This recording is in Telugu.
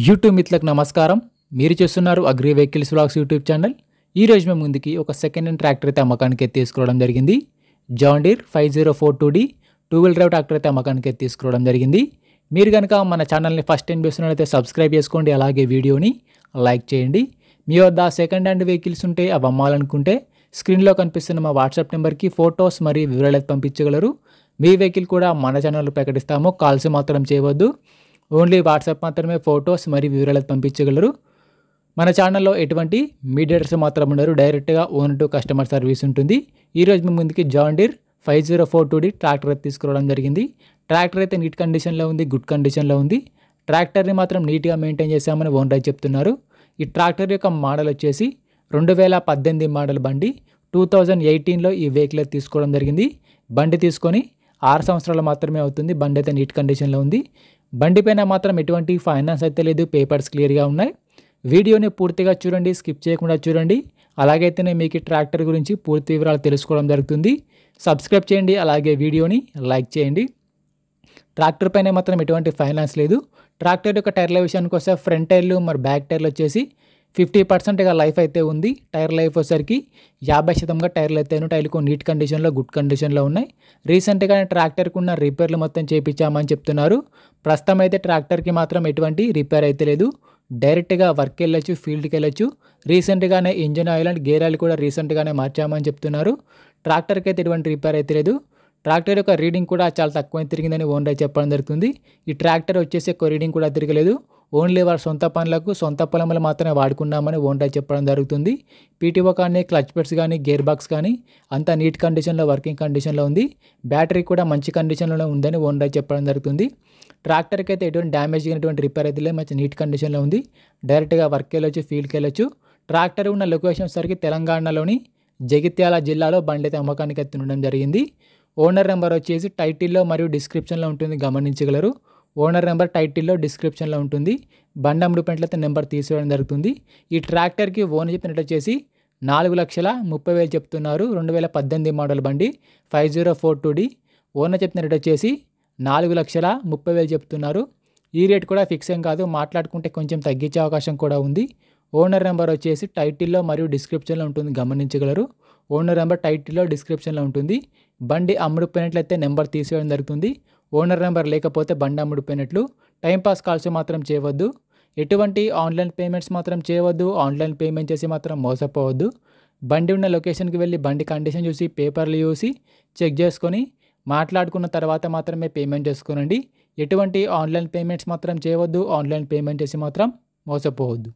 యూట్యూబ్ మిత్రులకు నమస్కారం. మీరు చూస్తున్నారు agri vehicles vlogs YouTube channel. ఈరోజు మేము ముందుకి ఒక సెకండ్ హ్యాండ్ ట్రాక్టర్ అయితే అమ్మకానికి తీసుకోవడం జరిగింది. John Deere 5042D two wheel drive tractor అయితే అమ్మకానికి తీసుకోవడం జరిగింది. మీరు కనుక మన ఛానల్ని ఫస్ట్ టైం చూస్తున్నట్లయితే సబ్స్క్రైబ్ చేసుకోండి, అలాగే వీడియోని లైక్ చేయండి. మీ వద్ద సెకండ్ హ్యాండ్ వెహికల్స్ ఉంటే అవి అమ్మాలనుకుంటే స్క్రీన్లో కనిపిస్తున్న మా వాట్సాప్ నెంబర్కి ఫొటోస్ మరియు వివరాలు పంపించగలరు. మీ వెహికల్ కూడా మన ఛానల్లో ప్రకటిస్తాము. కాల్స్ మాత్రం చేయవద్దు, ఓన్లీ వాట్సాప్ మాత్రమే ఫొటోస్ మరియు వివరాలు పంపించగలరు. మన ఛానల్లో ఎటువంటి మీడియేటర్స్ మాత్రం ఉండరు, డైరెక్ట్గా ఓన్ టు కస్టమర్ సర్వీస్ ఉంటుంది. ఈరోజు మీ ముందుకి జాన్ డీర్ 5042D ట్రాక్టర్ అయితే తీసుకురావడం జరిగింది. ట్రాక్టర్ అయితే నీట్ కండిషన్లో ఉంది, గుడ్ కండిషన్లో ఉంది. ట్రాక్టర్ని మాత్రం నీట్గా మెయింటైన్ చేశామని ఓనర్ చెప్తున్నారు. ఈ ట్రాక్టర్ యొక్క మోడల్ వచ్చేసి 2018 మోడల్ బండి. 2018లో ఈ వెహికల్ అయితే తీసుకోవడం జరిగింది. బండి తీసుకొని 6 సంవత్సరాలు మాత్రమే అవుతుంది. బండి అయితే నీట్ కండిషన్లో ఉంది. బండి పైన మాత్రం ఎటువంటి ఫైనాన్స్ అయితే లేదు, పేపర్స్ క్లియర్గా ఉన్నాయి. వీడియోని పూర్తిగా చూడండి, స్కిప్ చేయకుండా చూడండి. అలాగైతేనే మీకు ట్రాక్టర్ గురించి పూర్తి వివరాలు తెలుసుకోవడం జరుగుతుంది. సబ్స్క్రైబ్ చేయండి, అలాగే వీడియోని లైక్ చేయండి. ట్రాక్టర్ పైన మాత్రం ఎటువంటి ఫైనాన్స్ లేదు. ట్రాక్టర్ యొక్క టైర్ల విషయానికి వస్తే ఫ్రంట్ టైర్లు మరి బ్యాక్ టైర్లు వచ్చేసి 50%గా లైఫ్ అయితే ఉంది. టైర్ లైఫ్ వచ్చేసరికి 50% టైర్లు అయితే టైర్లు నీట్ కండిషన్లో, గుడ్ కండిషన్లో ఉన్నాయి. రీసెంట్గానే ట్రాక్టర్కి ఉన్న రిపేర్లు మొత్తం చేయించామని చెప్తున్నారు. ప్రస్తుతం అయితే ట్రాక్టర్కి మాత్రం ఎటువంటి రిపేర్ అయితే లేదు. డైరెక్ట్గా వర్క్ వెళ్ళొచ్చు, ఫీల్డ్కి వెళ్ళొచ్చు. రీసెంట్గానే engine oil and gear oil కూడా రీసెంట్గానే మార్చామని చెప్తున్నారు. ట్రాక్టర్కి అయితే ఎటువంటి రిపేర్ అయితే లేదు. ట్రాక్టర్ యొక్క రీడింగ్ కూడా చాలా తక్కువ తిరిగిందని ఓనర్ చెప్పడం జరుగుతుంది. ఈ ట్రాక్టర్ వచ్చేసి ఎక్కువ రీడింగ్ కూడా తిరగలేదు. ఓన్లీ వారి సొంత పనులకు, సొంత పొలంలో మాత్రమే వాడుకున్నామని ఓనర్ చెప్పడం జరుగుతుంది. పీటీఓ కానీ, క్లచ్ పెట్స్ కానీ, గేర్ బాక్స్ కానీ అంతా నీట్ కండిషన్లో, వర్కింగ్ కండిషన్లో ఉంది. బ్యాటరీ కూడా మంచి కండిషన్లో ఉందని ఓనర్ చెప్పడం జరుగుతుంది. ట్రాక్టర్కి అయితే ఎటువంటి డ్యామేజ్ అయినటువంటి రిపేర్ అయితే లేదు, మంచి నీట్ కండిషన్లో ఉంది. డైరెక్ట్గా వర్క్ వెళ్ళొచ్చు, ఫీల్డ్కి వెళ్ళొచ్చు. ట్రాక్టర్ ఉన్న లొకేషన్ సరికి తెలంగాణలోని జగిత్యాల జిల్లాలో బండి అయితే అమ్మకానికి అయితే ఉండడం జరిగింది. ఓనర్ నెంబర్ వచ్చేసి టైటిల్లో మరియు డిస్క్రిప్షన్లో ఉంటుంది, గమనించగలరు. ఓనర్ నెంబర్ టైటిల్లో, డిస్క్రిప్షన్లో ఉంటుంది. బండి అమ్ముడుపెట్లయితే నెంబర్ తీసుకోవడం జరుగుతుంది. ఈ ట్రాక్టర్కి ఓనర్ చెప్పినట్టు వచ్చేసి 4,30,000 చెప్తున్నారు. 2018 మోడల్ బండి 5042D. ఓనర్ చెప్పినట్టు వచ్చేసి 4,30,000 చెప్తున్నారు. ఈ రేట్ కూడా ఫిక్స్ ఏం కాదు, మాట్లాడుకుంటే కొంచెం తగ్గించే అవకాశం కూడా ఉంది. ఓనర్ నెంబర్ వచ్చేసి టైటిల్లో మరియు డిస్క్రిప్షన్లో ఉంటుంది, గమనించగలరు. ఓనర్ నెంబర్ టైటిల్లో, డిస్క్రిప్షన్లో ఉంటుంది. బండి అమ్ముడుపోయినట్లయితే నెంబర్ తీసేయడం జరుగుతుంది. ఓనర్ నెంబర్ లేకపోతే బండి అమ్ముడుపోయినట్లు. టైంపాస్ కాల్స్ మాత్రం చేయవద్దు. ఎటువంటి ఆన్లైన్ పేమెంట్స్ మాత్రం చేయవద్దు. ఆన్లైన్ పేమెంట్ చేసి మాత్రం మోసపోవద్దు. బండి ఉన్న లొకేషన్కి వెళ్ళి బండి కండిషన్ చూసి, పేపర్లు చూసి చెక్ చేసుకొని మాట్లాడుకున్న తర్వాత మాత్రమే పేమెంట్ చేసుకోనండి. ఎటువంటి ఆన్లైన్ పేమెంట్స్ మాత్రం చేయవద్దు. ఆన్లైన్ పేమెంట్ చేసి మాత్రం మోసపోవద్దు.